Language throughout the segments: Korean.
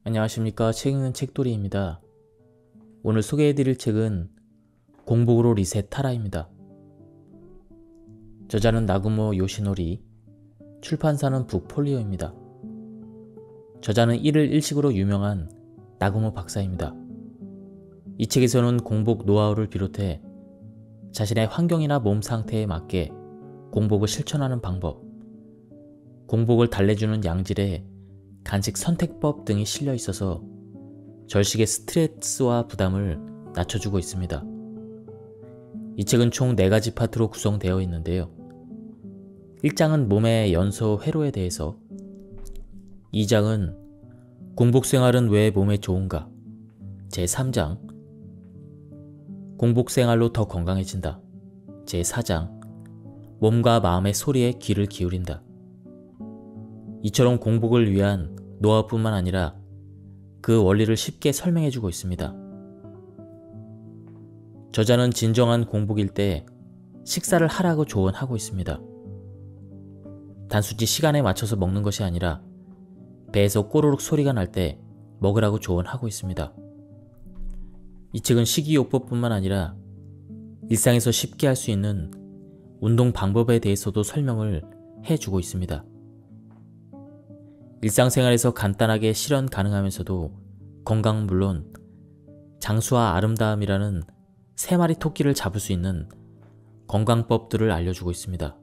안녕하십니까. 책 읽는 책돌이입니다. 오늘 소개해드릴 책은 공복으로 리셋하라입니다. 저자는 나구모 요시노리, 출판사는 북폴리오입니다. 저자는 일을 일식으로 유명한 나구모 박사입니다. 이 책에서는 공복 노하우를 비롯해 자신의 환경이나 몸 상태에 맞게 공복을 실천하는 방법, 공복을 달래주는 양질의 간식 선택법 등이 실려 있어서 절식의 스트레스와 부담을 낮춰주고 있습니다. 이 책은 총 4가지 파트로 구성되어 있는데요. 1장은 몸의 연소 회로에 대해서, 2장은 공복생활은 왜 몸에 좋은가, 제3장 공복생활로 더 건강해진다, 제4장 몸과 마음의 소리에 귀를 기울인다. 이처럼 공복을 위한 노하우뿐만 아니라 그 원리를 쉽게 설명해주고 있습니다. 저자는 진정한 공복일 때 식사를 하라고 조언하고 있습니다. 단순히 시간에 맞춰서 먹는 것이 아니라 배에서 꼬르륵 소리가 날 때 먹으라고 조언하고 있습니다. 이 책은 식이요법뿐만 아니라 일상에서 쉽게 할 수 있는 운동 방법에 대해서도 설명을 해주고 있습니다. 일상생활에서 간단하게 실현 가능하면서도 건강은 물론 장수와 아름다움이라는 3마리 토끼를 잡을 수 있는 건강법들을 알려주고 있습니다.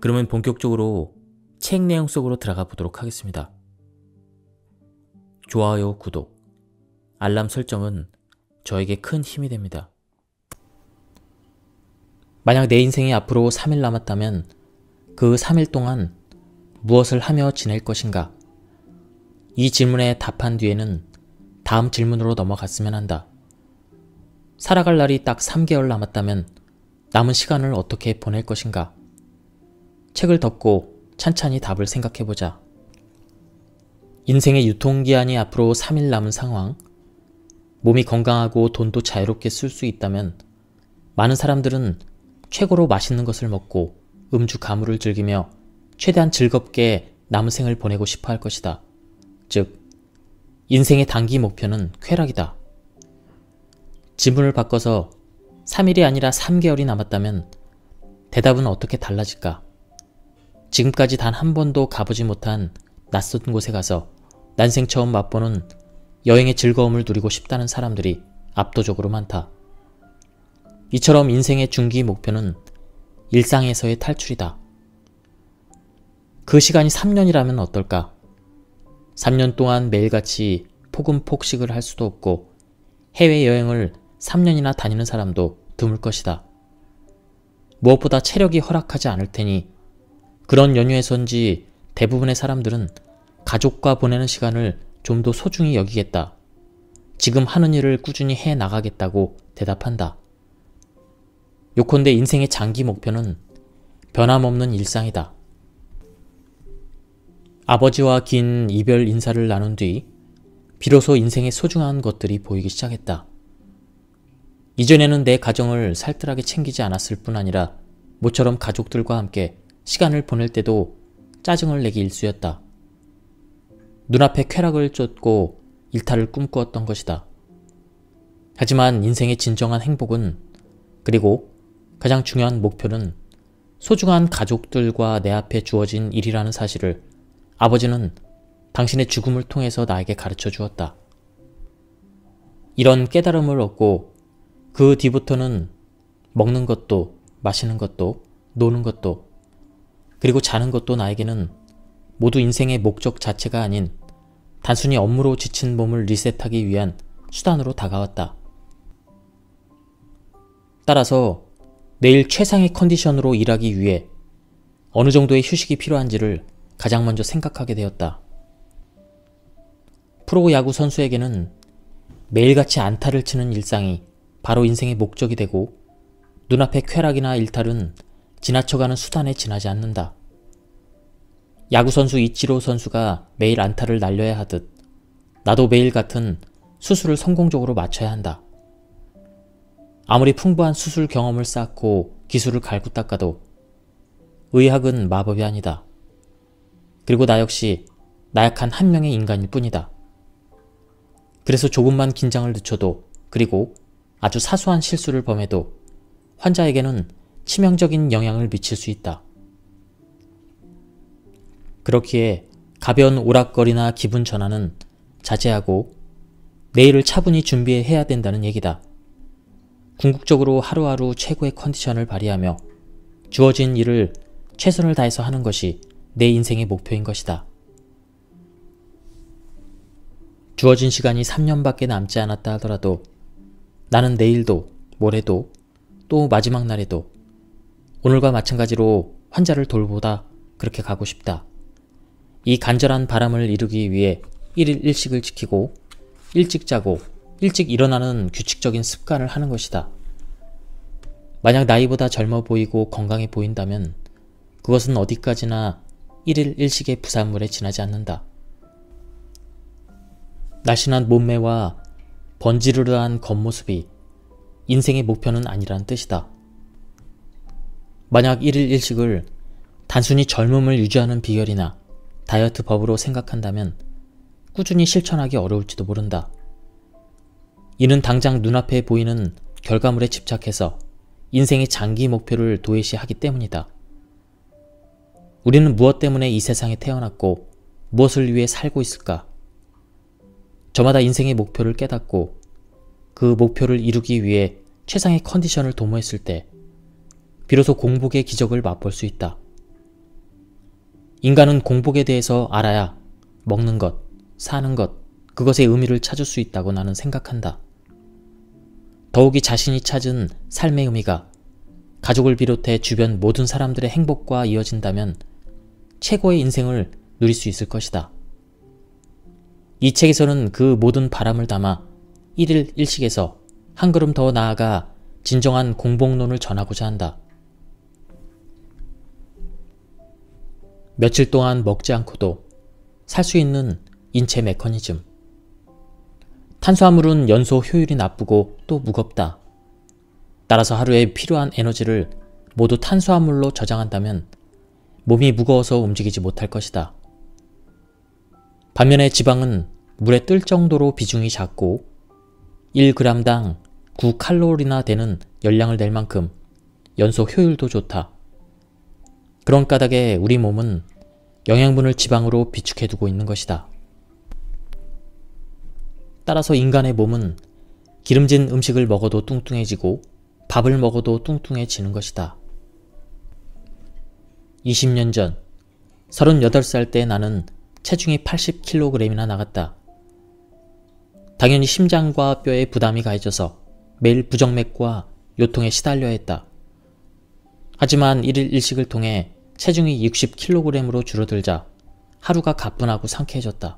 그러면 본격적으로 책 내용 속으로 들어가 보도록 하겠습니다. 좋아요, 구독, 알람 설정은 저에게 큰 힘이 됩니다. 만약 내 인생이 앞으로 3일 남았다면 그 3일 동안 무엇을 하며 지낼 것인가? 이 질문에 답한 뒤에는 다음 질문으로 넘어갔으면 한다. 살아갈 날이 딱 3개월 남았다면 남은 시간을 어떻게 보낼 것인가? 책을 덮고 찬찬히 답을 생각해보자. 인생의 유통기한이 앞으로 3일 남은 상황, 몸이 건강하고 돈도 자유롭게 쓸 수 있다면 많은 사람들은 최고로 맛있는 것을 먹고 음주 가무를 즐기며 최대한 즐겁게 남은 생을 보내고 싶어 할 것이다. 즉, 인생의 단기 목표는 쾌락이다. 지문을 바꿔서 3일이 아니라 3개월이 남았다면 대답은 어떻게 달라질까? 지금까지 단 한 번도 가보지 못한 낯선 곳에 가서 난생 처음 맛보는 여행의 즐거움을 누리고 싶다는 사람들이 압도적으로 많다. 이처럼 인생의 중기 목표는 일상에서의 탈출이다. 그 시간이 3년이라면 어떨까? 3년 동안 매일같이 폭음폭식을 할 수도 없고 해외여행을 3년이나 다니는 사람도 드물 것이다. 무엇보다 체력이 허락하지 않을 테니 그런 연휴에선지 대부분의 사람들은 가족과 보내는 시간을 좀 더 소중히 여기겠다. 지금 하는 일을 꾸준히 해 나가겠다고 대답한다. 요컨대 인생의 장기 목표는 변함없는 일상이다. 아버지와 긴 이별 인사를 나눈 뒤 비로소 인생의 소중한 것들이 보이기 시작했다. 이전에는 내 가정을 살뜰하게 챙기지 않았을 뿐 아니라 모처럼 가족들과 함께 시간을 보낼 때도 짜증을 내기 일쑤였다. 눈앞에 쾌락을 쫓고 일탈을 꿈꾸었던 것이다. 하지만 인생의 진정한 행복은, 그리고 가장 중요한 목표는 소중한 가족들과 내 앞에 주어진 일이라는 사실을 아버지는 당신의 죽음을 통해서 나에게 가르쳐 주었다. 이런 깨달음을 얻고 그 뒤부터는 먹는 것도, 마시는 것도, 노는 것도, 그리고 자는 것도 나에게는 모두 인생의 목적 자체가 아닌 단순히 업무로 지친 몸을 리셋하기 위한 수단으로 다가왔다. 따라서 내일 최상의 컨디션으로 일하기 위해 어느 정도의 휴식이 필요한지를 가장 먼저 생각하게 되었다. 프로야구 선수에게는 매일같이 안타를 치는 일상이 바로 인생의 목적이 되고 눈앞의 쾌락이나 일탈은 지나쳐가는 수단에 지나지 않는다. 야구선수 이치로 선수가 매일 안타를 날려야 하듯 나도 매일 같은 수술을 성공적으로 마쳐야 한다. 아무리 풍부한 수술 경험을 쌓고 기술을 갈고 닦아도 의학은 마법이 아니다. 그리고 나 역시 나약한 한 명의 인간일 뿐이다. 그래서 조금만 긴장을 늦춰도, 그리고 아주 사소한 실수를 범해도 환자에게는 치명적인 영향을 미칠 수 있다. 그렇기에 가벼운 오락거리나 기분 전환은 자제하고 내일을 차분히 준비해야 된다는 얘기다. 궁극적으로 하루하루 최고의 컨디션을 발휘하며 주어진 일을 최선을 다해서 하는 것이 내 인생의 목표인 것이다. 주어진 시간이 3년밖에 남지 않았다 하더라도 나는 내일도, 모레도, 또 마지막 날에도 오늘과 마찬가지로 환자를 돌보다 그렇게 가고 싶다. 이 간절한 바람을 이루기 위해 1일 1식을 지키고 일찍 자고 일찍 일어나는 규칙적인 습관을 하는 것이다. 만약 나이보다 젊어 보이고 건강해 보인다면 그것은 어디까지나 1일 1식의 부산물에 지나지 않는다. 날씬한 몸매와 번지르르한 겉모습이 인생의 목표는 아니란 뜻이다. 만약 1일 1식을 단순히 젊음을 유지하는 비결이나 다이어트 법으로 생각한다면 꾸준히 실천하기 어려울지도 모른다. 이는 당장 눈앞에 보이는 결과물에 집착해서 인생의 장기 목표를 도외시하기 때문이다. 우리는 무엇 때문에 이 세상에 태어났고 무엇을 위해 살고 있을까? 저마다 인생의 목표를 깨닫고 그 목표를 이루기 위해 최상의 컨디션을 도모했을 때 비로소 공복의 기적을 맛볼 수 있다. 인간은 공복에 대해서 알아야 먹는 것, 사는 것, 그것의 의미를 찾을 수 있다고 나는 생각한다. 더욱이 자신이 찾은 삶의 의미가 가족을 비롯해 주변 모든 사람들의 행복과 이어진다면 최고의 인생을 누릴 수 있을 것이다. 이 책에서는 그 모든 바람을 담아 1일 1식에서 한 걸음 더 나아가 진정한 공복론을 전하고자 한다. 며칠 동안 먹지 않고도 살 수 있는 인체 메커니즘. 탄수화물은 연소 효율이 나쁘고 또 무겁다. 따라서 하루에 필요한 에너지를 모두 탄수화물로 저장한다면 몸이 무거워서 움직이지 못할 것이다. 반면에 지방은 물에 뜰 정도로 비중이 작고 1g당 9칼로리나 되는 열량을 낼 만큼 연소 효율도 좋다. 그런 까닭에 우리 몸은 영양분을 지방으로 비축해두고 있는 것이다. 따라서 인간의 몸은 기름진 음식을 먹어도 뚱뚱해지고 밥을 먹어도 뚱뚱해지는 것이다. 20년 전 38살 때 나는 체중이 80kg이나 나갔다. 당연히 심장과 뼈에 부담이 가해져서 매일 부정맥과 요통에 시달려야 했다. 하지만 1일 1식을 통해 체중이 60kg으로 줄어들자 하루가 가뿐하고 상쾌해졌다.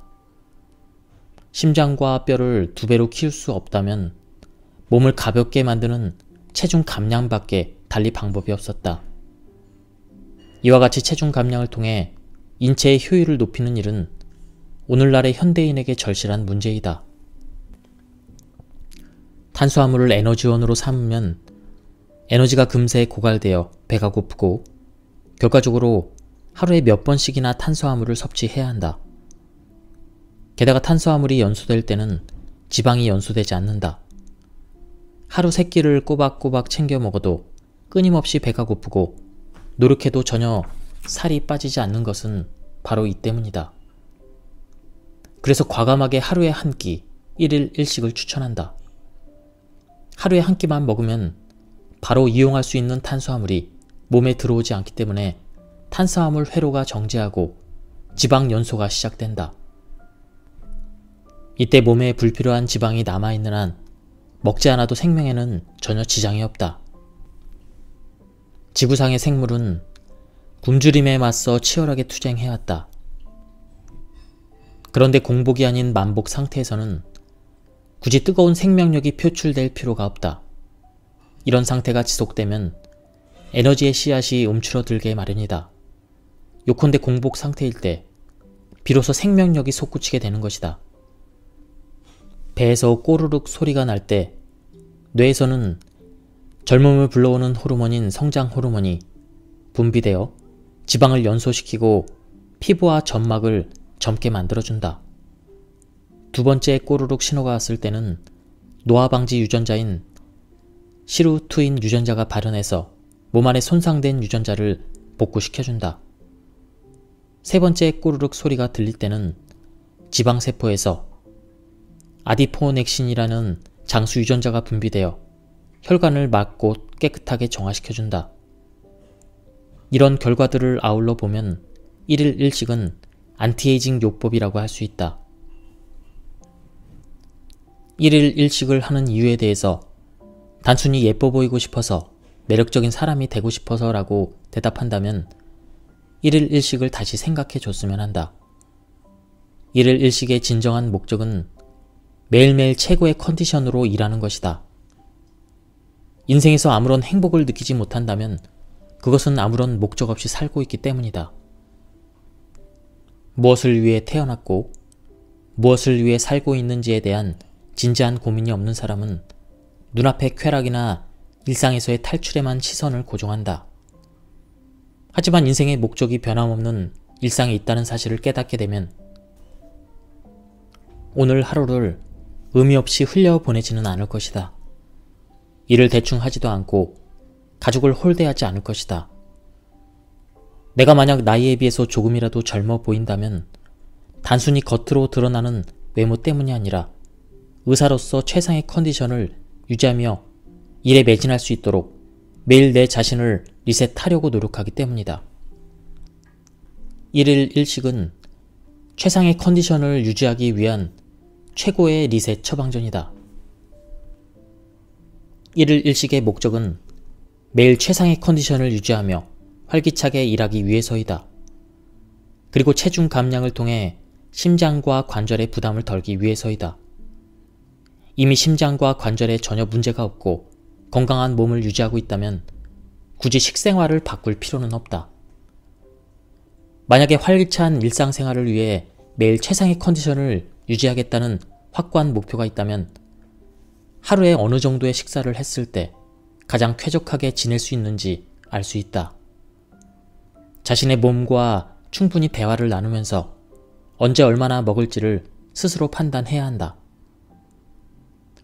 심장과 뼈를 2배로 키울 수 없다면 몸을 가볍게 만드는 체중 감량밖에 달리 방법이 없었다. 이와 같이 체중 감량을 통해 인체의 효율을 높이는 일은 오늘날의 현대인에게 절실한 문제이다. 탄수화물을 에너지원으로 삼으면 에너지가 금세 고갈되어 배가 고프고 결과적으로 하루에 몇 번씩이나 탄수화물을 섭취해야 한다. 게다가 탄수화물이 연소될 때는 지방이 연소되지 않는다. 하루 3끼를 꼬박꼬박 챙겨 먹어도 끊임없이 배가 고프고 노력해도 전혀 살이 빠지지 않는 것은 바로 이 때문이다. 그래서 과감하게 하루에 한 끼, 1일 1식을 추천한다. 하루에 한 끼만 먹으면 바로 이용할 수 있는 탄수화물이 몸에 들어오지 않기 때문에 탄수화물 회로가 정지하고 지방 연소가 시작된다. 이때 몸에 불필요한 지방이 남아있는 한 먹지 않아도 생명에는 전혀 지장이 없다. 지구상의 생물은 굶주림에 맞서 치열하게 투쟁해왔다. 그런데 공복이 아닌 만복 상태에서는 굳이 뜨거운 생명력이 표출될 필요가 없다. 이런 상태가 지속되면 에너지의 씨앗이 움츠러들게 마련이다. 요컨대 공복 상태일 때 비로소 생명력이 솟구치게 되는 것이다. 배에서 꼬르륵 소리가 날 때 뇌에서는 젊음을 불러오는 호르몬인 성장 호르몬이 분비되어 지방을 연소시키고 피부와 점막을 젊게 만들어준다. 두 번째 꼬르륵 신호가 왔을 때는 노화방지 유전자인 시루투인 유전자가 발현해서 몸 안에 손상된 유전자를 복구시켜준다. 세 번째 꼬르륵 소리가 들릴 때는 지방세포에서 아디포넥신이라는 장수 유전자가 분비되어 혈관을 막고 깨끗하게 정화시켜준다. 이런 결과들을 아울러 보면 1일 1식은 안티에이징 요법이라고 할 수 있다. 1일 1식을 하는 이유에 대해서 단순히 예뻐 보이고 싶어서 매력적인 사람이 되고 싶어서 라고 대답한다면 1일 1식을 다시 생각해 줬으면 한다. 1일 1식의 진정한 목적은 매일매일 최고의 컨디션으로 일하는 것이다. 인생에서 아무런 행복을 느끼지 못한다면 그것은 아무런 목적 없이 살고 있기 때문이다. 무엇을 위해 태어났고 무엇을 위해 살고 있는지에 대한 진지한 고민이 없는 사람은 눈앞의 쾌락이나 일상에서의 탈출에만 시선을 고정한다. 하지만 인생의 목적이 변함없는 일상에 있다는 사실을 깨닫게 되면 오늘 하루를 의미 없이 흘려보내지는 않을 것이다. 일을 대충 하지도 않고 가족을 홀대하지 않을 것이다. 내가 만약 나이에 비해서 조금이라도 젊어 보인다면 단순히 겉으로 드러나는 외모 때문이 아니라 의사로서 최상의 컨디션을 유지하며 일에 매진할 수 있도록 매일 내 자신을 리셋하려고 노력하기 때문이다. 1일 1식은 최상의 컨디션을 유지하기 위한 최고의 리셋 처방전이다. 1일 1식의 목적은 매일 최상의 컨디션을 유지하며 활기차게 일하기 위해서이다. 그리고 체중 감량을 통해 심장과 관절의 부담을 덜기 위해서이다. 이미 심장과 관절에 전혀 문제가 없고 건강한 몸을 유지하고 있다면 굳이 식생활을 바꿀 필요는 없다. 만약에 활기찬 일상생활을 위해 매일 최상의 컨디션을 유지하겠다는 확고한 목표가 있다면 하루에 어느 정도의 식사를 했을 때 가장 쾌적하게 지낼 수 있는지 알 수 있다. 자신의 몸과 충분히 대화를 나누면서 언제 얼마나 먹을지를 스스로 판단해야 한다.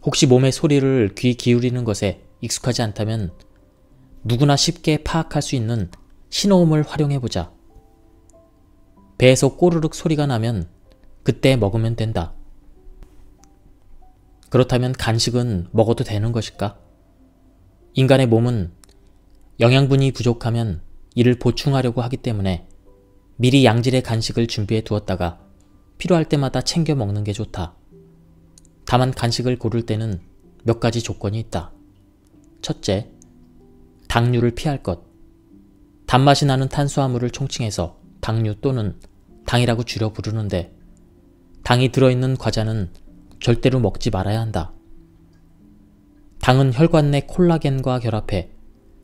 혹시 몸의 소리를 귀 기울이는 것에 익숙하지 않다면 누구나 쉽게 파악할 수 있는 신호음을 활용해보자. 배에서 꼬르륵 소리가 나면 그때 먹으면 된다. 그렇다면 간식은 먹어도 되는 것일까? 인간의 몸은 영양분이 부족하면 이를 보충하려고 하기 때문에 미리 양질의 간식을 준비해 두었다가 필요할 때마다 챙겨 먹는 게 좋다. 다만 간식을 고를 때는 몇 가지 조건이 있다. 첫째, 당류를 피할 것. 단맛이 나는 탄수화물을 총칭해서 당류 또는 당이라고 줄여 부르는데 당이 들어있는 과자는 절대로 먹지 말아야 한다. 당은 혈관 내 콜라겐과 결합해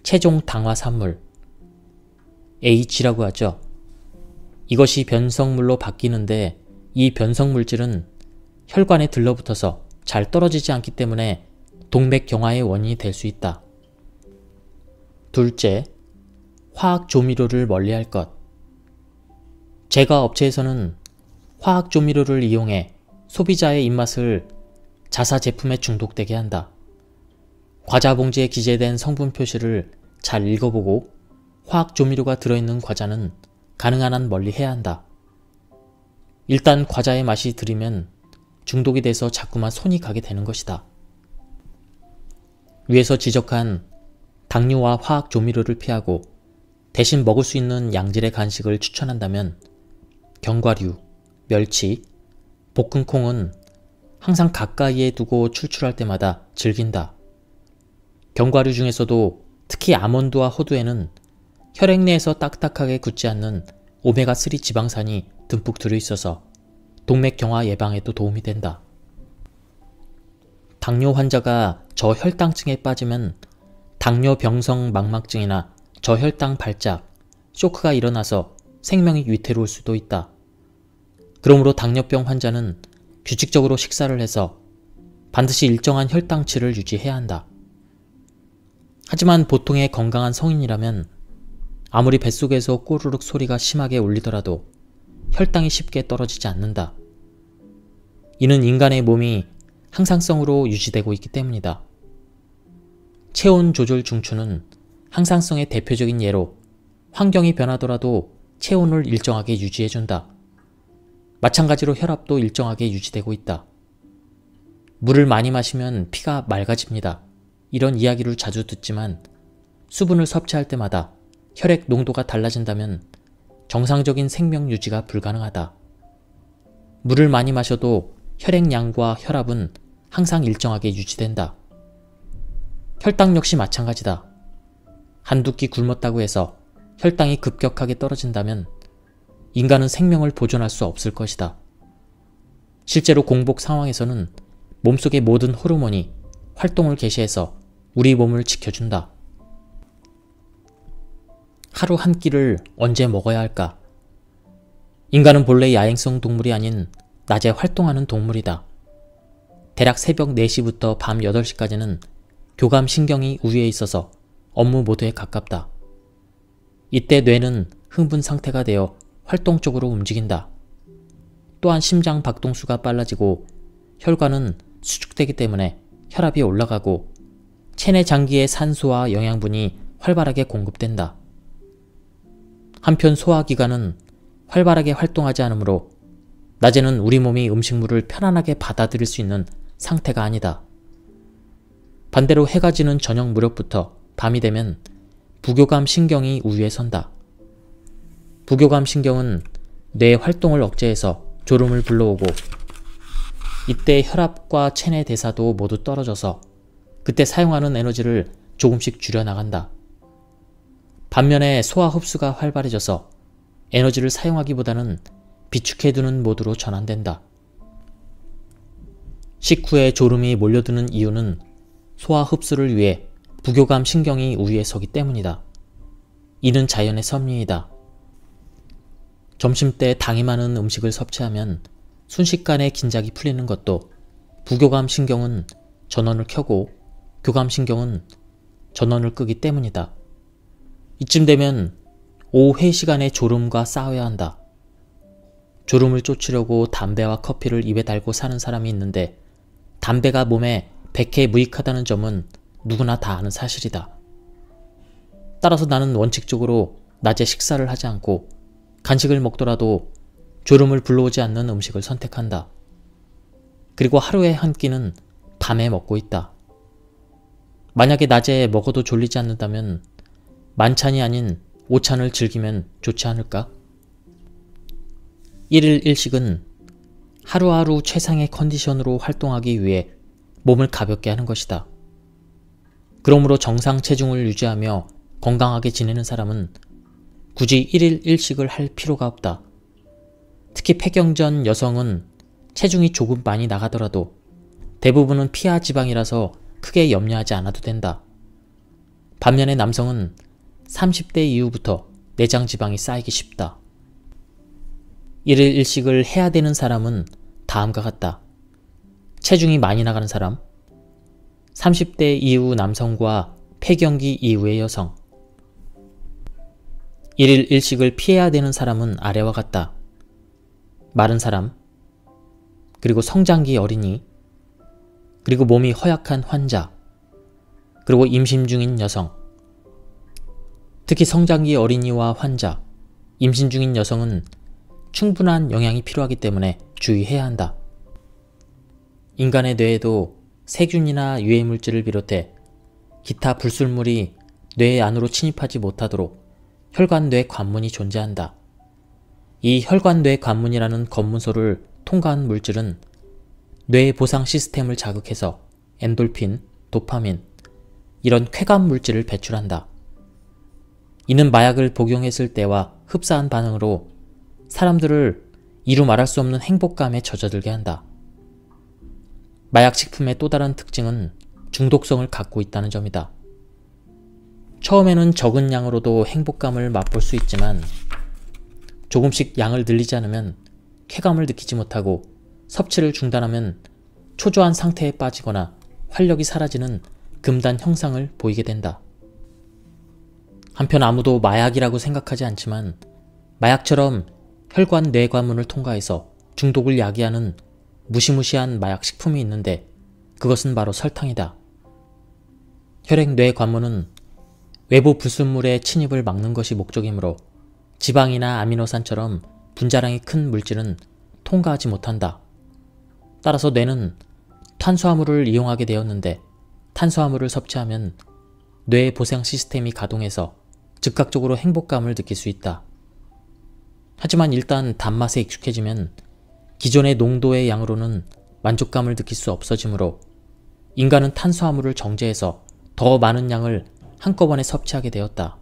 최종 당화산물, H라고 하죠. 이것이 변성물로 바뀌는데 이 변성물질은 혈관에 들러붙어서 잘 떨어지지 않기 때문에 동맥경화의 원인이 될 수 있다. 둘째, 화학조미료를 멀리할 것. 제과업체에서는 화학조미료를 이용해 소비자의 입맛을 자사 제품에 중독되게 한다. 과자 봉지에 기재된 성분 표시를 잘 읽어보고 화학조미료가 들어있는 과자는 가능한 한 멀리 해야 한다. 일단 과자의 맛이 들이면 중독이 돼서 자꾸만 손이 가게 되는 것이다. 위에서 지적한 당류와 화학조미료를 피하고 대신 먹을 수 있는 양질의 간식을 추천한다면 견과류, 멸치, 볶은 콩은 항상 가까이에 두고 출출할 때마다 즐긴다. 견과류 중에서도 특히 아몬드와 호두에는 혈액 내에서 딱딱하게 굳지 않는 오메가3 지방산이 듬뿍 들어있어서 동맥경화 예방에도 도움이 된다. 당뇨 환자가 저혈당증에 빠지면 당뇨병성 망막증이나 저혈당 발작, 쇼크가 일어나서 생명이 위태로울 수도 있다. 그러므로 당뇨병 환자는 규칙적으로 식사를 해서 반드시 일정한 혈당치를 유지해야 한다. 하지만 보통의 건강한 성인이라면 아무리 뱃속에서 꼬르륵 소리가 심하게 울리더라도 혈당이 쉽게 떨어지지 않는다. 이는 인간의 몸이 항상성으로 유지되고 있기 때문이다. 체온 조절 중추는 항상성의 대표적인 예로 환경이 변하더라도 체온을 일정하게 유지해준다. 마찬가지로 혈압도 일정하게 유지되고 있다. 물을 많이 마시면 피가 맑아집니다. 이런 이야기를 자주 듣지만 수분을 섭취할 때마다 혈액 농도가 달라진다면 정상적인 생명 유지가 불가능하다. 물을 많이 마셔도 혈액량과 혈압은 항상 일정하게 유지된다. 혈당 역시 마찬가지다. 한두 끼 굶었다고 해서 혈당이 급격하게 떨어진다면 인간은 생명을 보존할 수 없을 것이다. 실제로 공복 상황에서는 몸속의 모든 호르몬이 활동을 개시해서 우리 몸을 지켜준다. 하루 한 끼를 언제 먹어야 할까? 인간은 본래 야행성 동물이 아닌 낮에 활동하는 동물이다. 대략 새벽 4시부터 밤 8시까지는 교감신경이 우위에 있어서 업무 모드에 가깝다. 이때 뇌는 흥분 상태가 되어 활동적으로 움직인다. 또한 심장 박동수가 빨라지고 혈관은 수축되기 때문에 혈압이 올라가고 체내 장기의 산소와 영양분이 활발하게 공급된다. 한편 소화기관은 활발하게 활동하지 않으므로 낮에는 우리 몸이 음식물을 편안하게 받아들일 수 있는 상태가 아니다. 반대로 해가 지는 저녁 무렵부터 밤이 되면 부교감 신경이 우위에 선다. 부교감 신경은 뇌 활동을 억제해서 졸음을 불러오고 이때 혈압과 체내 대사도 모두 떨어져서 그때 사용하는 에너지를 조금씩 줄여나간다. 반면에 소화 흡수가 활발해져서 에너지를 사용하기보다는 비축해두는 모드로 전환된다. 식후에 졸음이 몰려드는 이유는 소화 흡수를 위해 부교감 신경이 우위에 서기 때문이다. 이는 자연의 섭리이다. 점심때 당이 많은 음식을 섭취하면 순식간에 긴장이 풀리는 것도 부교감 신경은 전원을 켜고 교감 신경은 전원을 끄기 때문이다. 이쯤 되면 오후 회의 시간에 졸음과 싸워야 한다. 졸음을 쫓으려고 담배와 커피를 입에 달고 사는 사람이 있는데 담배가 몸에 백해무익하다는 점은 누구나 다 아는 사실이다. 따라서 나는 원칙적으로 낮에 식사를 하지 않고 간식을 먹더라도 졸음을 불러오지 않는 음식을 선택한다. 그리고 하루에 한 끼는 밤에 먹고 있다. 만약에 낮에 먹어도 졸리지 않는다면 만찬이 아닌 오찬을 즐기면 좋지 않을까? 1일 1식은 하루하루 최상의 컨디션으로 활동하기 위해 몸을 가볍게 하는 것이다. 그러므로 정상 체중을 유지하며 건강하게 지내는 사람은 굳이 1일 1식을 할 필요가 없다. 특히 폐경전 여성은 체중이 조금 많이 나가더라도 대부분은 피하 지방이라서 크게 염려하지 않아도 된다. 반면에 남성은 30대 이후부터 내장 지방이 쌓이기 쉽다. 1일 1식을 해야 되는 사람은 다음과 같다. 체중이 많이 나가는 사람, 30대 이후 남성과 폐경기 이후의 여성. 1일 1식을 피해야 되는 사람은 아래와 같다. 마른 사람, 그리고 성장기 어린이, 그리고 몸이 허약한 환자, 그리고 임신 중인 여성. 특히 성장기 어린이와 환자, 임신 중인 여성은 충분한 영양이 필요하기 때문에 주의해야 한다. 인간의 뇌에도 세균이나 유해물질을 비롯해 기타 불순물이 뇌 안으로 침입하지 못하도록 혈관뇌 관문이 존재한다. 이 혈관뇌 관문이라는 검문소를 통과한 물질은 뇌 보상 시스템을 자극해서 엔돌핀, 도파민, 이런 쾌감 물질을 배출한다. 이는 마약을 복용했을 때와 흡사한 반응으로 사람들을 이루 말할 수 없는 행복감에 젖어들게 한다. 마약식품의 또 다른 특징은 중독성을 갖고 있다는 점이다. 처음에는 적은 양으로도 행복감을 맛볼 수 있지만 조금씩 양을 늘리지 않으면 쾌감을 느끼지 못하고 섭취를 중단하면 초조한 상태에 빠지거나 활력이 사라지는 금단 형상을 보이게 된다. 한편 아무도 마약이라고 생각하지 않지만 마약처럼 혈관 뇌관문을 통과해서 중독을 야기하는 무시무시한 마약 식품이 있는데 그것은 바로 설탕이다. 혈액 뇌관문은 외부 불순물의 침입을 막는 것이 목적이므로 지방이나 아미노산처럼 분자량이 큰 물질은 통과하지 못한다. 따라서 뇌는 탄수화물을 이용하게 되었는데 탄수화물을 섭취하면 뇌 보상 시스템이 가동해서 즉각적으로 행복감을 느낄 수 있다. 하지만 일단 단맛에 익숙해지면 기존의 농도의 양으로는 만족감을 느낄 수 없어지므로 인간은 탄수화물을 정제해서 더 많은 양을 한꺼번에 섭취하게 되었다.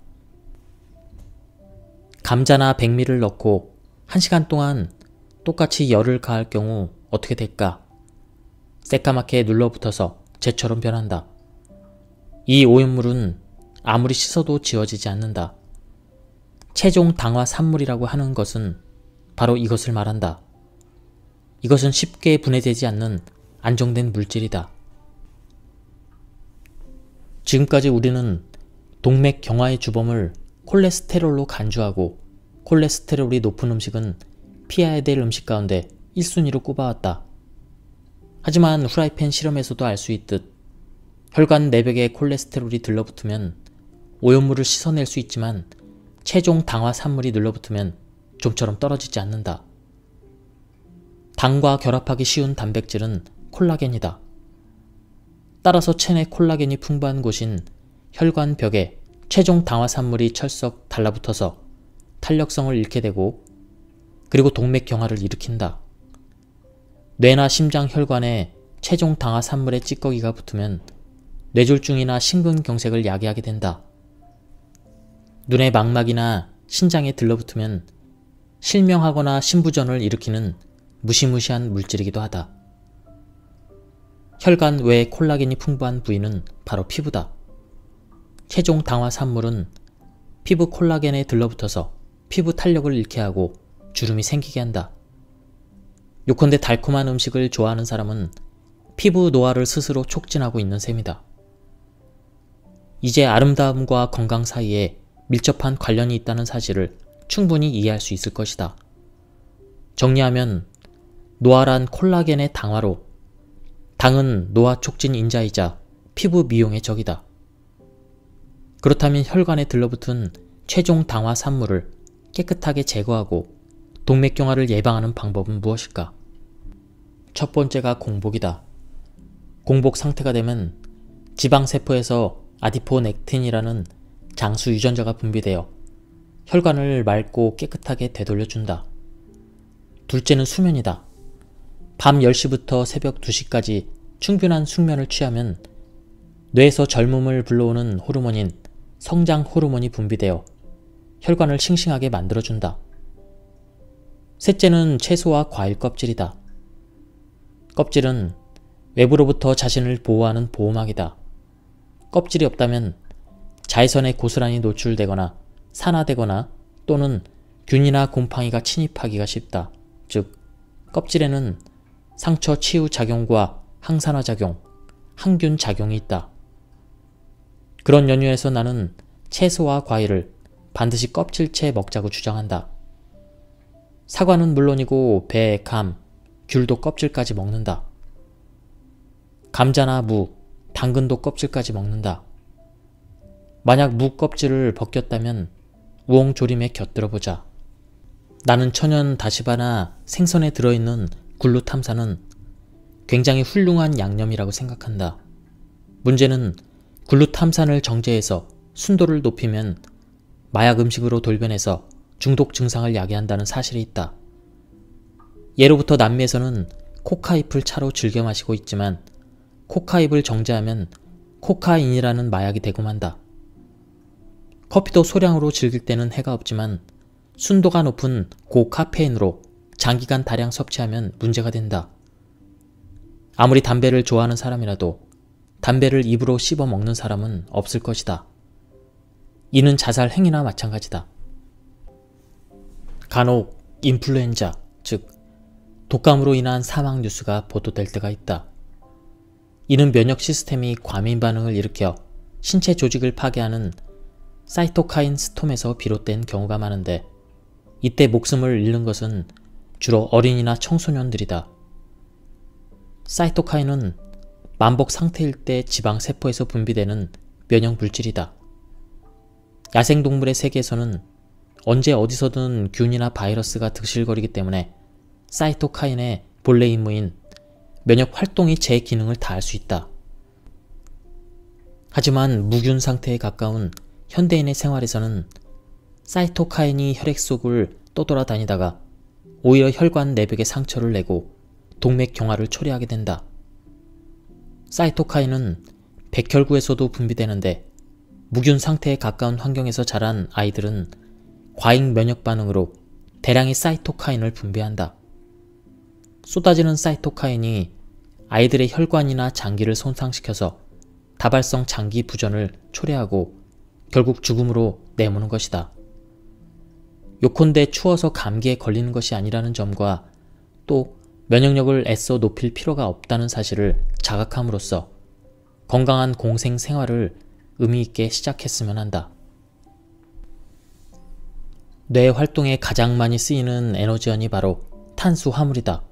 감자나 백미를 넣고 1시간 동안 똑같이 열을 가할 경우 어떻게 될까? 새까맣게 눌러붙어서 젤처럼 변한다. 이 오염물은 아무리 씻어도 지워지지 않는다. 최종 당화 산물이라고 하는 것은 바로 이것을 말한다. 이것은 쉽게 분해되지 않는 안정된 물질이다. 지금까지 우리는 동맥 경화의 주범을 콜레스테롤로 간주하고 콜레스테롤이 높은 음식은 피해야 될 음식 가운데 1순위로 꼽아왔다. 하지만 후라이팬 실험에서도 알 수 있듯 혈관 내벽에 콜레스테롤이 들러붙으면 오염물을 씻어낼 수 있지만 최종 당화 산물이 눌러붙으면 좀처럼 떨어지지 않는다. 당과 결합하기 쉬운 단백질은 콜라겐이다. 따라서 체내 콜라겐이 풍부한 곳인 혈관 벽에 최종 당화 산물이 철썩 달라붙어서 탄력성을 잃게 되고 그리고 동맥 경화를 일으킨다. 뇌나 심장 혈관에 최종 당화 산물의 찌꺼기가 붙으면 뇌졸중이나 심근경색을 야기하게 된다. 눈의 망막이나 신장에 들러붙으면 실명하거나 심부전을 일으키는 무시무시한 물질이기도 하다. 혈관 외에 콜라겐이 풍부한 부위는 바로 피부다. 최종 당화 산물은 피부 콜라겐에 들러붙어서 피부 탄력을 잃게 하고 주름이 생기게 한다. 요컨대 달콤한 음식을 좋아하는 사람은 피부 노화를 스스로 촉진하고 있는 셈이다. 이제 아름다움과 건강 사이에 밀접한 관련이 있다는 사실을 충분히 이해할 수 있을 것이다. 정리하면 노화란 콜라겐의 당화로 당은 노화 촉진 인자이자 피부 미용의 적이다. 그렇다면 혈관에 들러붙은 최종 당화 산물을 깨끗하게 제거하고 동맥경화를 예방하는 방법은 무엇일까? 첫 번째가 공복이다. 공복 상태가 되면 지방세포에서 아디포넥틴이라는 장수 유전자가 분비되어 혈관을 맑고 깨끗하게 되돌려준다. 둘째는 수면이다. 밤 10시부터 새벽 2시까지 충분한 숙면을 취하면 뇌에서 젊음을 불러오는 호르몬인 성장 호르몬이 분비되어 혈관을 싱싱하게 만들어준다. 셋째는 채소와 과일 껍질이다. 껍질은 외부로부터 자신을 보호하는 보호막이다. 껍질이 없다면 자외선에 고스란히 노출되거나 산화되거나 또는 균이나 곰팡이가 침입하기가 쉽다. 즉, 껍질에는 상처 치유 작용과 항산화 작용, 항균 작용이 있다. 그런 연유에서 나는 채소와 과일을 반드시 껍질째 먹자고 주장한다. 사과는 물론이고 배, 감, 귤도 껍질까지 먹는다. 감자나 무, 당근도 껍질까지 먹는다. 만약 무 껍질을 벗겼다면 우엉조림에 곁들여보자. 나는 천연 다시바나 생선에 들어있는 글루탐산은 굉장히 훌륭한 양념이라고 생각한다. 문제는 글루탐산을 정제해서 순도를 높이면 마약 음식으로 돌변해서 중독 증상을 야기한다는 사실이 있다. 예로부터 남미에서는 코카잎을 차로 즐겨 마시고 있지만 코카잎을 정제하면 코카인이라는 마약이 되고 만다. 커피도 소량으로 즐길 때는 해가 없지만 순도가 높은 고카페인으로 장기간 다량 섭취하면 문제가 된다. 아무리 담배를 좋아하는 사람이라도 담배를 입으로 씹어 먹는 사람은 없을 것이다. 이는 자살 행위나 마찬가지다. 간혹 인플루엔자, 즉 독감으로 인한 사망 뉴스가 보도될 때가 있다. 이는 면역 시스템이 과민 반응을 일으켜 신체 조직을 파괴하는 사이토카인 스톰에서 비롯된 경우가 많은데 이때 목숨을 잃는 것은 주로 어린이나 청소년들이다. 사이토카인은 만복 상태일 때 지방세포에서 분비되는 면역 물질이다. 야생동물의 세계에서는 언제 어디서든 균이나 바이러스가 드실거리기 때문에 사이토카인의 본래 임무인 면역 활동이 제 기능을 다할 수 있다. 하지만 무균 상태에 가까운 현대인의 생활에서는 사이토카인이 혈액 속을 떠돌아다니다가 오히려 혈관 내벽에 상처를 내고 동맥경화를 초래하게 된다. 사이토카인은 백혈구에서도 분비되는데 무균 상태에 가까운 환경에서 자란 아이들은 과잉 면역 반응으로 대량의 사이토카인을 분비한다. 쏟아지는 사이토카인이 아이들의 혈관이나 장기를 손상시켜서 다발성 장기 부전을 초래하고 결국 죽음으로 내모는 것이다. 요컨대 추워서 감기에 걸리는 것이 아니라는 점과 또 면역력을 애써 높일 필요가 없다는 사실을 자각함으로써 건강한 공생 생활을 의미있게 시작했으면 한다. 뇌 활동에 가장 많이 쓰이는 에너지원이 바로 탄수화물이다.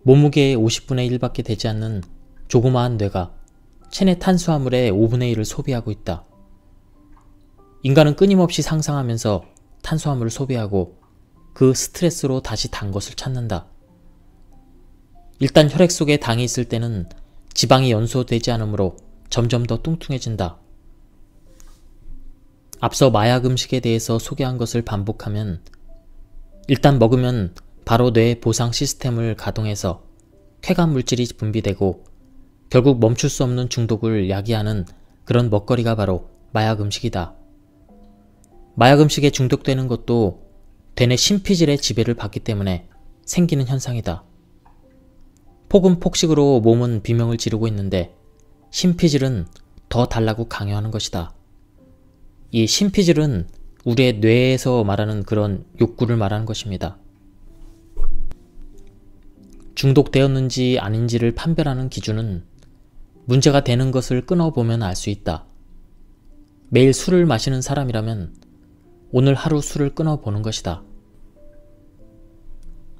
몸무게의 50분의 1밖에 되지 않는 조그마한 뇌가 체내 탄수화물의 5분의 1을 소비하고 있다. 인간은 끊임없이 상상하면서 탄수화물을 소비하고 그 스트레스로 다시 단 것을 찾는다. 일단 혈액 속에 당이 있을 때는 지방이 연소되지 않으므로 점점 더 뚱뚱해진다. 앞서 마약 음식에 대해서 소개한 것을 반복하면 일단 먹으면 바로 뇌의 보상 시스템을 가동해서 쾌감 물질이 분비되고 결국 멈출 수 없는 중독을 야기하는 그런 먹거리가 바로 마약 음식이다. 마약 음식에 중독되는 것도 대뇌 심피질의 지배를 받기 때문에 생기는 현상이다. 폭은 폭식으로 몸은 비명을 지르고 있는데 심피질은 더 달라고 강요하는 것이다. 이 심피질은 우리의 뇌에서 말하는 그런 욕구를 말하는 것입니다. 중독되었는지 아닌지를 판별하는 기준은 문제가 되는 것을 끊어보면 알 수 있다. 매일 술을 마시는 사람이라면 오늘 하루 술을 끊어보는 것이다.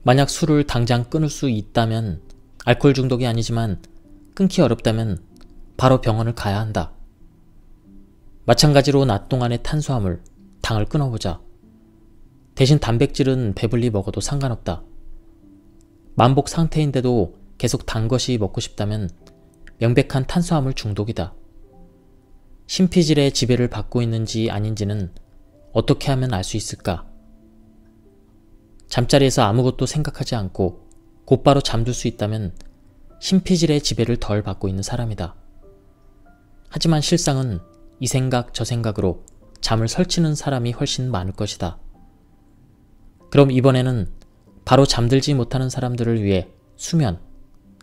만약 술을 당장 끊을 수 있다면 알코올 중독이 아니지만 끊기 어렵다면 바로 병원을 가야 한다. 마찬가지로 낮 동안의 탄수화물, 당을 끊어보자. 대신 단백질은 배불리 먹어도 상관없다. 만복 상태인데도 계속 단 것이 먹고 싶다면 명백한 탄수화물 중독이다. 심피질의 지배를 받고 있는지 아닌지는 어떻게 하면 알 수 있을까? 잠자리에서 아무것도 생각하지 않고 곧바로 잠들 수 있다면 심피질의 지배를 덜 받고 있는 사람이다. 하지만 실상은 이 생각 저 생각으로 잠을 설치는 사람이 훨씬 많을 것이다. 그럼 이번에는 바로 잠들지 못하는 사람들을 위해 수면,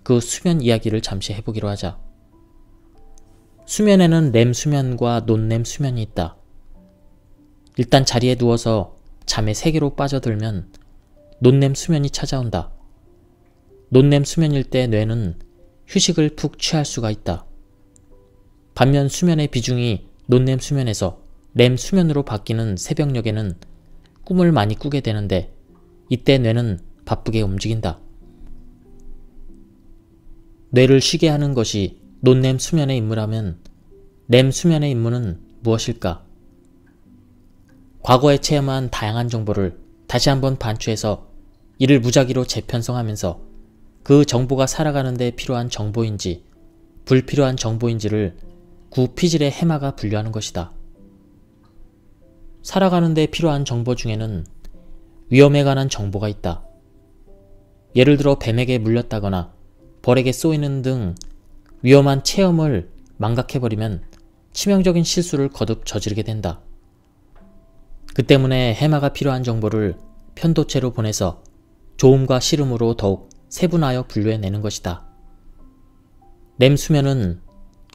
그 수면 이야기를 잠시 해보기로 하자. 수면에는 렘 수면과 논렘 수면이 있다. 일단 자리에 누워서 잠의 세계로 빠져들면 논렘 수면이 찾아온다. 논렘 수면일 때 뇌는 휴식을 푹 취할 수가 있다. 반면 수면의 비중이 논렘 수면에서 렘 수면으로 바뀌는 새벽녘에는 꿈을 많이 꾸게 되는데 이때 뇌는 바쁘게 움직인다. 뇌를 쉬게 하는 것이 논렘 수면의 임무라면 렘 수면의 임무는 무엇일까? 과거에 체험한 다양한 정보를 다시 한번 반추해서 이를 무작위로 재편성하면서 그 정보가 살아가는 데 필요한 정보인지 불필요한 정보인지를 구피질의 해마가 분류하는 것이다. 살아가는 데 필요한 정보 중에는 위험에 관한 정보가 있다. 예를 들어 뱀에게 물렸다거나 벌에게 쏘이는 등 위험한 체험을 망각해버리면 치명적인 실수를 거듭 저지르게 된다. 그 때문에 해마가 필요한 정보를 편도체로 보내서 좋음과 싫음으로 더욱 세분하여 분류해내는 것이다. 렘 수면은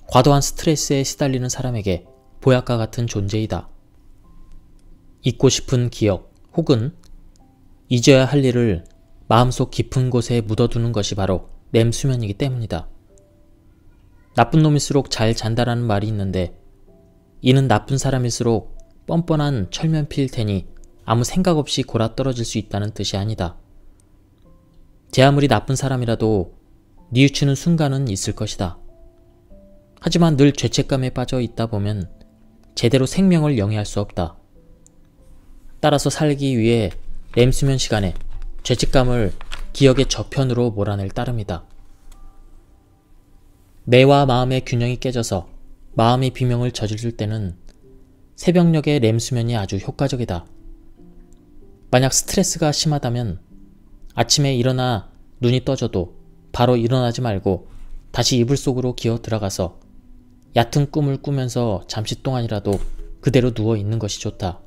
과도한 스트레스에 시달리는 사람에게 보약과 같은 존재이다. 잊고 싶은 기억 혹은 잊어야 할 일을 마음속 깊은 곳에 묻어두는 것이 바로 렘 수면이기 때문이다. 나쁜 놈일수록 잘 잔다라는 말이 있는데 이는 나쁜 사람일수록 뻔뻔한 철면피일 테니 아무 생각 없이 골아 떨어질 수 있다는 뜻이 아니다. 제 아무리 나쁜 사람이라도 뉘우치는 순간은 있을 것이다. 하지만 늘 죄책감에 빠져 있다 보면 제대로 생명을 영위할 수 없다. 따라서 살기 위해 렘수면 시간에 죄책감을 기억의 저편으로 몰아낼 따름이다. 뇌와 마음의 균형이 깨져서 마음이 비명을 저지를 때는 새벽녘의 렘수면이 아주 효과적이다. 만약 스트레스가 심하다면 아침에 일어나 눈이 떠져도 바로 일어나지 말고 다시 이불 속으로 기어 들어가서 얕은 꿈을 꾸면서 잠시 동안이라도 그대로 누워 있는 것이 좋다.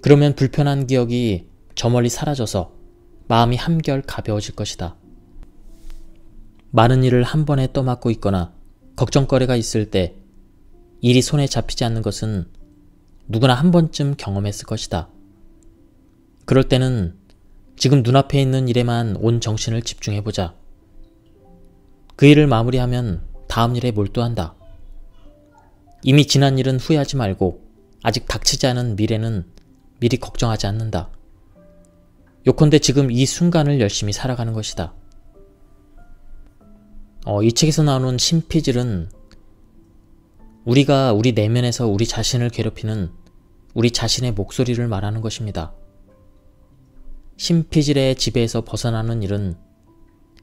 그러면 불편한 기억이 저 멀리 사라져서 마음이 한결 가벼워질 것이다. 많은 일을 한 번에 떠맡고 있거나 걱정거리가 있을 때 일이 손에 잡히지 않는 것은 누구나 한 번쯤 경험했을 것이다. 그럴 때는 지금 눈앞에 있는 일에만 온 정신을 집중해보자. 그 일을 마무리하면 다음 일에 몰두한다. 이미 지난 일은 후회하지 말고 아직 닥치지 않은 미래는 미리 걱정하지 않는다. 요컨대 지금 이 순간을 열심히 살아가는 것이다. 이 책에서 나오는 신피질은 우리가 우리 내면에서 우리 자신을 괴롭히는 우리 자신의 목소리를 말하는 것입니다. 신피질의 지배에서 벗어나는 일은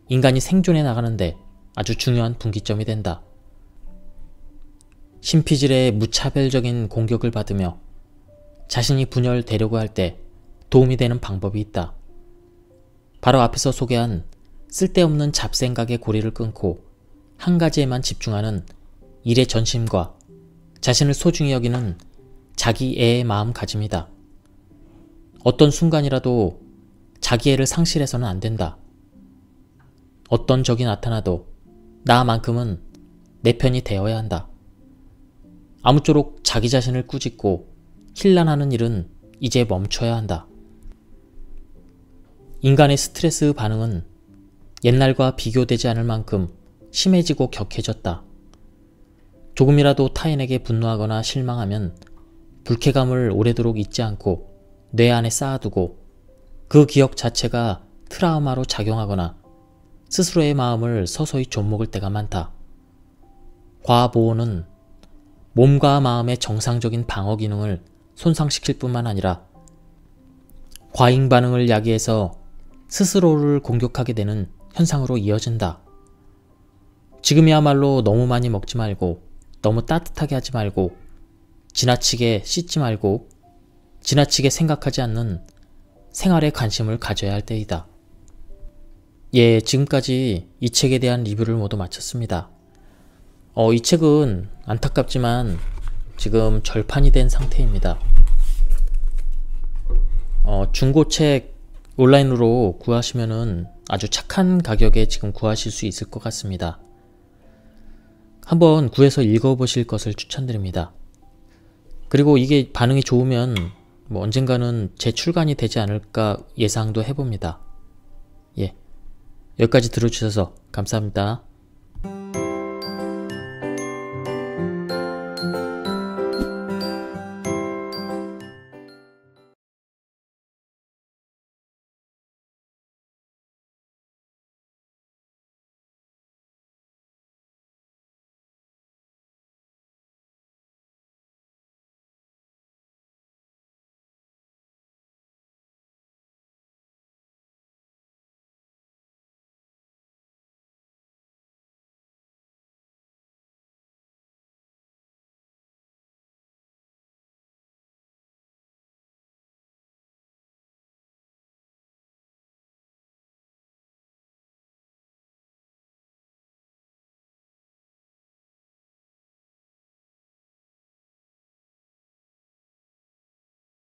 인간이 생존해 나가는데 아주 중요한 분기점이 된다. 신피질의 무차별적인 공격을 받으며 자신이 분열되려고 할 때 도움이 되는 방법이 있다. 바로 앞에서 소개한 쓸데없는 잡생각의 고리를 끊고 한 가지에만 집중하는 일의 전심과 자신을 소중히 여기는 자기애의 마음가짐이다. 어떤 순간이라도 자기애를 상실해서는 안 된다. 어떤 적이 나타나도 나만큼은 내 편이 되어야 한다. 아무쪼록 자기 자신을 꾸짖고 힐난하는 일은 이제 멈춰야 한다. 인간의 스트레스 반응은 옛날과 비교되지 않을 만큼 심해지고 격해졌다. 조금이라도 타인에게 분노하거나 실망하면 불쾌감을 오래도록 잊지 않고 뇌 안에 쌓아두고 그 기억 자체가 트라우마로 작용하거나 스스로의 마음을 서서히 좀먹을 때가 많다. 과보호는 몸과 마음의 정상적인 방어 기능을 손상시킬 뿐만 아니라 과잉 반응을 야기해서 스스로를 공격하게 되는 현상으로 이어진다. 지금이야말로 너무 많이 먹지 말고 너무 따뜻하게 하지 말고 지나치게 씻지 말고 지나치게 생각하지 않는 생활에 관심을 가져야 할 때이다. 예, 지금까지 이 책에 대한 리뷰를 모두 마쳤습니다. 이 책은 안타깝지만 지금 절판이 된 상태입니다. 중고책 온라인으로 구하시면은 아주 착한 가격에 지금 구하실 수 있을 것 같습니다. 한번 구해서 읽어보실 것을 추천드립니다. 그리고 이게 반응이 좋으면 언젠가는 재출간이 되지 않을까 예상도 해봅니다. 예, 여기까지 들어주셔서 감사합니다.